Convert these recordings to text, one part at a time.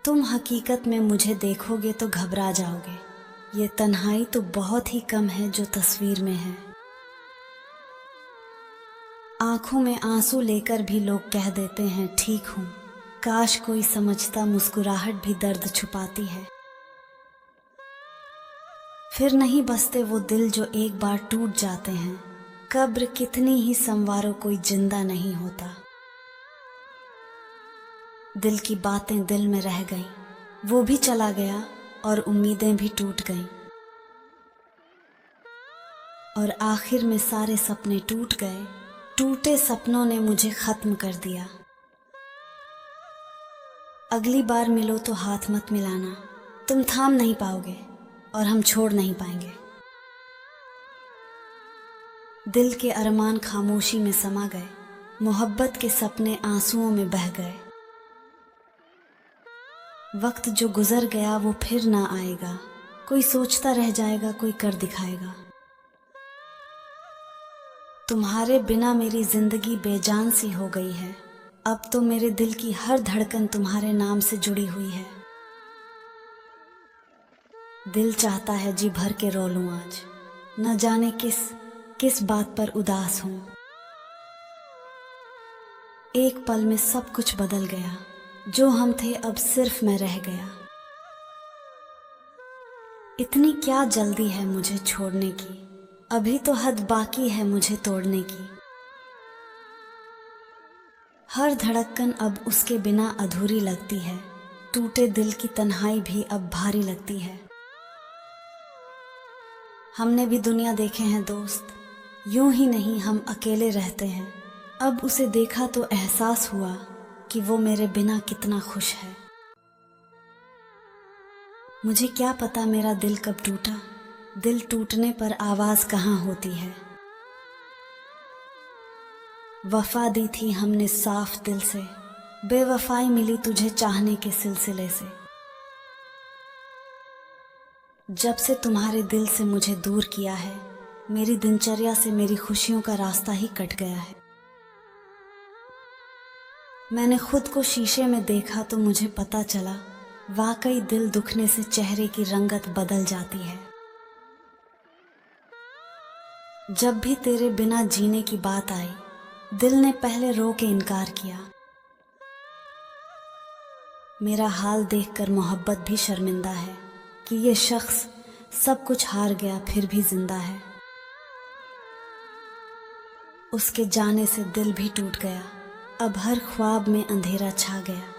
तुम हकीकत में मुझे देखोगे तो घबरा जाओगे। ये तन्हाई तो बहुत ही कम है जो तस्वीर में है। आंखों में आंसू लेकर भी लोग कह देते हैं ठीक हूँ। काश कोई समझता, मुस्कुराहट भी दर्द छुपाती है। फिर नहीं बसते वो दिल जो एक बार टूट जाते हैं। कब्र कितनी ही संवारो, कोई जिंदा नहीं होता। दिल की बातें दिल में रह गईं, वो भी चला गया और उम्मीदें भी टूट गईं। और आखिर में सारे सपने टूट गए। टूटे सपनों ने मुझे खत्म कर दिया। अगली बार मिलो तो हाथ मत मिलाना, तुम थाम नहीं पाओगे और हम छोड़ नहीं पाएंगे। दिल के अरमान खामोशी में समा गए, मोहब्बत के सपने आंसुओं में बह गए। वक्त जो गुजर गया वो फिर ना आएगा। कोई सोचता रह जाएगा, कोई कर दिखाएगा। तुम्हारे बिना मेरी जिंदगी बेजान सी हो गई है। अब तो मेरे दिल की हर धड़कन तुम्हारे नाम से जुड़ी हुई है। दिल चाहता है जी भर के रो लूं आज, न जाने किस बात पर उदास हूं। एक पल में सब कुछ बदल गया, जो हम थे अब सिर्फ मैं रह गया। इतनी क्या जल्दी है मुझे छोड़ने की, अभी तो हद बाकी है मुझे तोड़ने की। हर धड़कन अब उसके बिना अधूरी लगती है। टूटे दिल की तन्हाई भी अब भारी लगती है। हमने भी दुनिया देखे हैं दोस्त, यूं ही नहीं हम अकेले रहते हैं। अब उसे देखा तो एहसास हुआ कि वो मेरे बिना कितना खुश है। मुझे क्या पता मेरा दिल कब टूटा, दिल टूटने पर आवाज कहाँ होती है। वफा दी थी हमने साफ दिल से, बेवफाई मिली तुझे चाहने के सिलसिले से। जब से तुम्हारे दिल से मुझे दूर किया है, मेरी दिनचर्या से मेरी खुशियों का रास्ता ही कट गया है। मैंने खुद को शीशे में देखा तो मुझे पता चला, वाकई दिल दुखने से चेहरे की रंगत बदल जाती है। जब भी तेरे बिना जीने की बात आई, दिल ने पहले रो के इनकार किया। मेरा हाल देखकर मोहब्बत भी शर्मिंदा है कि ये शख्स सब कुछ हार गया फिर भी जिंदा है। उसके जाने से दिल भी टूट गया, अब हर ख्वाब में अंधेरा छा गया।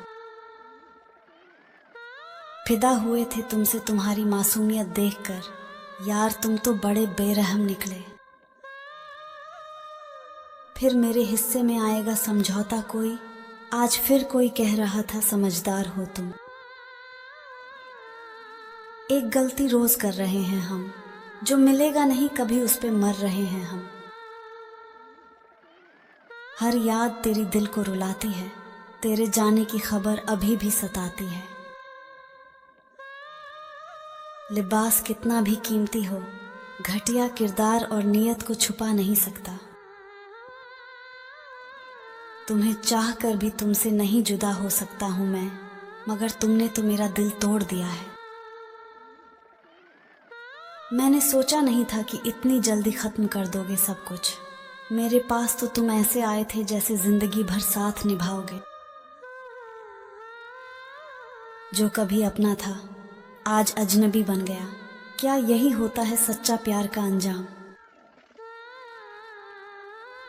फिदा हुए थे तुमसे तुम्हारी मासूमियत देखकर, यार तुम तो बड़े बेरहम निकले। फिर मेरे हिस्से में आएगा समझौता कोई, आज फिर कोई कह रहा था समझदार हो तुम। एक गलती रोज कर रहे हैं हम, जो मिलेगा नहीं कभी उस पे मर रहे हैं हम। हर याद तेरी दिल को रुलाती है, तेरे जाने की खबर अभी भी सताती है। लिबास कितना भी कीमती हो, घटिया किरदार और नीयत को छुपा नहीं सकता। तुम्हें चाह कर भी तुमसे नहीं जुदा हो सकता हूं मैं, मगर तुमने तो मेरा दिल तोड़ दिया है। मैंने सोचा नहीं था कि इतनी जल्दी खत्म कर दोगे सब कुछ। मेरे पास तो तुम ऐसे आए थे जैसे जिंदगी भर साथ निभाओगे। जो कभी अपना था आज अजनबी बन गया। क्या यही होता है सच्चा प्यार का अंजाम?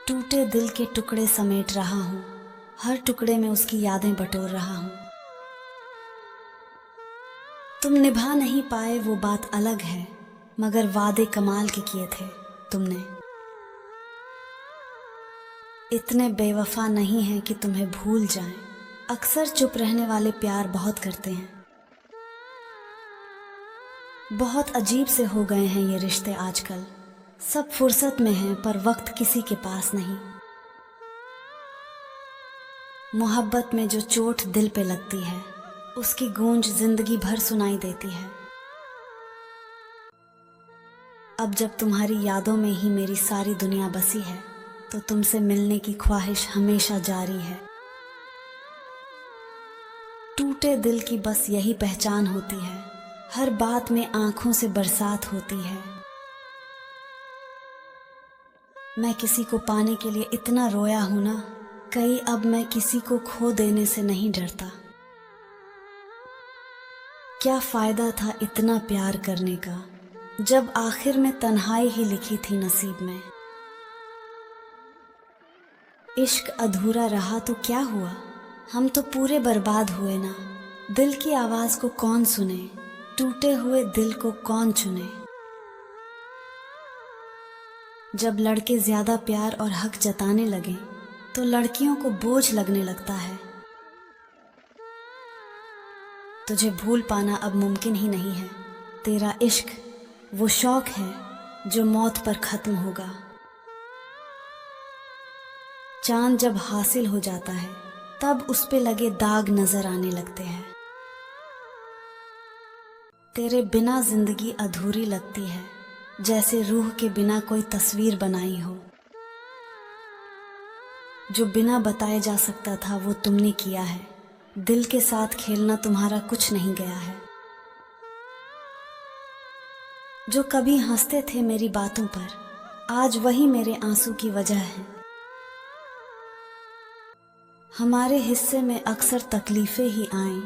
टूटे दिल के टुकड़े समेट रहा हूं, हर टुकड़े में उसकी यादें बटोर रहा हूं। तुम निभा नहीं पाए वो बात अलग है, मगर वादे कमाल के किए थे तुमने। इतने बेवफा नहीं हैं कि तुम्हें भूल जाएं। अक्सर चुप रहने वाले प्यार बहुत करते हैं। बहुत अजीब से हो गए हैं ये रिश्ते आजकल। सब फुर्सत में हैं पर वक्त किसी के पास नहीं। मोहब्बत में जो चोट दिल पे लगती है, उसकी गूंज जिंदगी भर सुनाई देती है। अब जब तुम्हारी यादों में ही मेरी सारी दुनिया बसी है, तो तुमसे मिलने की ख्वाहिश हमेशा जारी है। टूटे दिल की बस यही पहचान होती है, हर बात में आंखों से बरसात होती है। मैं किसी को पाने के लिए इतना रोया हूं ना, कहीं अब मैं किसी को खो देने से नहीं डरता। क्या फायदा था इतना प्यार करने का, जब आखिर में तन्हाई ही लिखी थी नसीब में। इश्क अधूरा रहा तो क्या हुआ, हम तो पूरे बर्बाद हुए ना। दिल की आवाज को कौन सुने, टूटे हुए दिल को कौन चुने। जब लड़के ज्यादा प्यार और हक जताने लगे तो लड़कियों को बोझ लगने लगता है। तुझे भूल पाना अब मुमकिन ही नहीं है। तेरा इश्क वो शौक है जो मौत पर खत्म होगा। चांद जब हासिल हो जाता है तब उस पे लगे दाग नजर आने लगते हैं। तेरे बिना जिंदगी अधूरी लगती है, जैसे रूह के बिना कोई तस्वीर बनाई हो। जो बिना बताए जा सकता था वो तुमने किया है। दिल के साथ खेलना तुम्हारा कुछ नहीं गया है। जो कभी हंसते थे मेरी बातों पर, आज वही मेरे आंसू की वजह है। हमारे हिस्से में अक्सर तकलीफें ही आईं,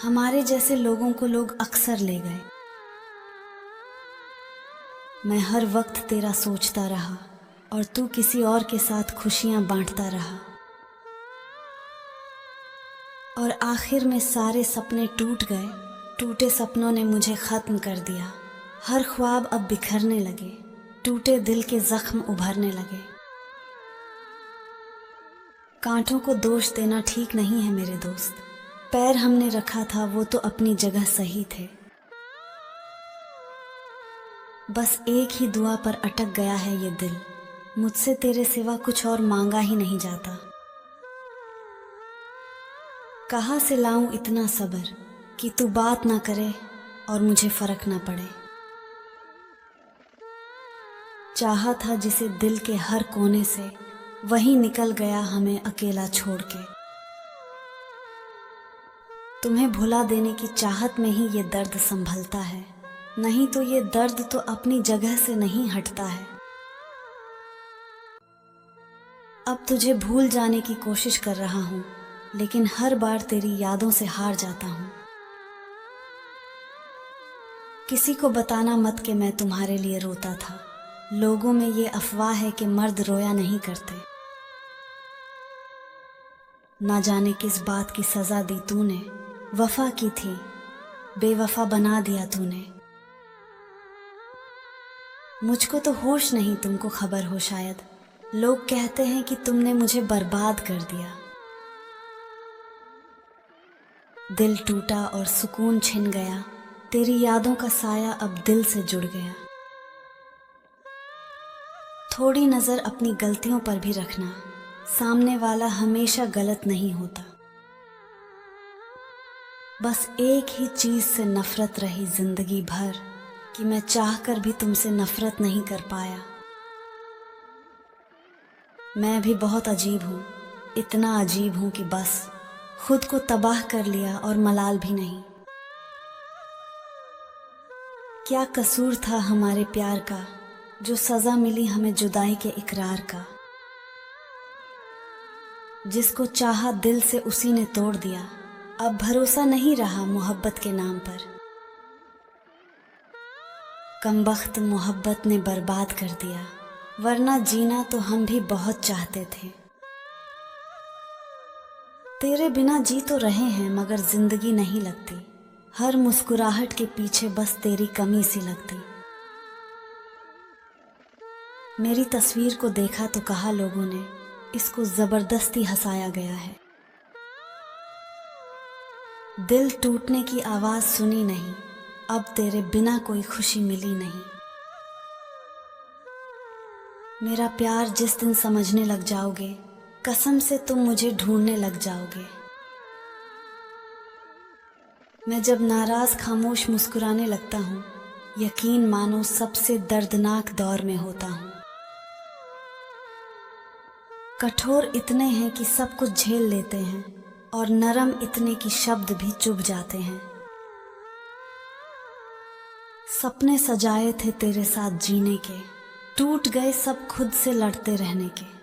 हमारे जैसे लोगों को लोग अक्सर ले गए। मैं हर वक्त तेरा सोचता रहा और तू किसी और के साथ खुशियां बांटता रहा। और आखिर में सारे सपने टूट गए, टूटे सपनों ने मुझे खत्म कर दिया। हर ख्वाब अब बिखरने लगे, टूटे दिल के जख्म उभरने लगे। कांटों को दोष देना ठीक नहीं है मेरे दोस्त। पैर हमने रखा था वो तो अपनी जगह सही थे। बस एक ही दुआ पर अटक गया है ये दिल, मुझसे तेरे सिवा कुछ और मांगा ही नहीं जाता। कहाँ से लाऊं इतना सब्र कि तू बात ना करे और मुझे फर्क ना पड़े। चाहा था जिसे दिल के हर कोने से, वही निकल गया हमें अकेला छोड़ के। तुम्हें भुला देने की चाहत में ही ये दर्द संभलता है, नहीं तो ये दर्द तो अपनी जगह से नहीं हटता है। अब तुझे भूल जाने की कोशिश कर रहा हूं, लेकिन हर बार तेरी यादों से हार जाता हूं। किसी को बताना मत कि मैं तुम्हारे लिए रोता था। लोगों में ये अफवाह है कि मर्द रोया नहीं करते। ना जाने किस बात की सजा दी तूने, वफा की थी बेवफा बना दिया तूने। मुझको तो होश नहीं, तुमको खबर हो शायद। लोग कहते हैं कि तुमने मुझे बर्बाद कर दिया। दिल टूटा और सुकून छिन गया, तेरी यादों का साया अब दिल से जुड़ गया। थोड़ी नजर अपनी गलतियों पर भी रखना, सामने वाला हमेशा गलत नहीं होता। बस एक ही चीज से नफरत रही जिंदगी भर, कि मैं चाहकर भी तुमसे नफरत नहीं कर पाया। मैं भी बहुत अजीब हूं, इतना अजीब हूं कि बस खुद को तबाह कर लिया और मलाल भी नहीं। क्या कसूर था हमारे प्यार का, जो सजा मिली हमें जुदाई के इकरार का। जिसको चाहा दिल से उसी ने तोड़ दिया, अब भरोसा नहीं रहा मोहब्बत के नाम पर। कमबख्त मोहब्बत ने बर्बाद कर दिया, वरना जीना तो हम भी बहुत चाहते थे। तेरे बिना जी तो रहे हैं मगर जिंदगी नहीं लगती। हर मुस्कुराहट के पीछे बस तेरी कमी सी लगती। मेरी तस्वीर को देखा तो कहा लोगों ने, इसको जबरदस्ती हंसाया गया है। दिल टूटने की आवाज सुनी नहीं, अब तेरे बिना कोई खुशी मिली नहीं। मेरा प्यार जिस दिन समझने लग जाओगे, कसम से तुम मुझे ढूंढने लग जाओगे। मैं जब नाराज खामोश मुस्कुराने लगता हूँ, यकीन मानो सबसे दर्दनाक दौर में होता हूँ। कठोर इतने हैं कि सब कुछ झेल लेते हैं, और नरम इतने कि शब्द भी चुभ जाते हैं। सपने सजाए थे तेरे साथ जीने के, टूट गए सब खुद से लड़ते रहने के।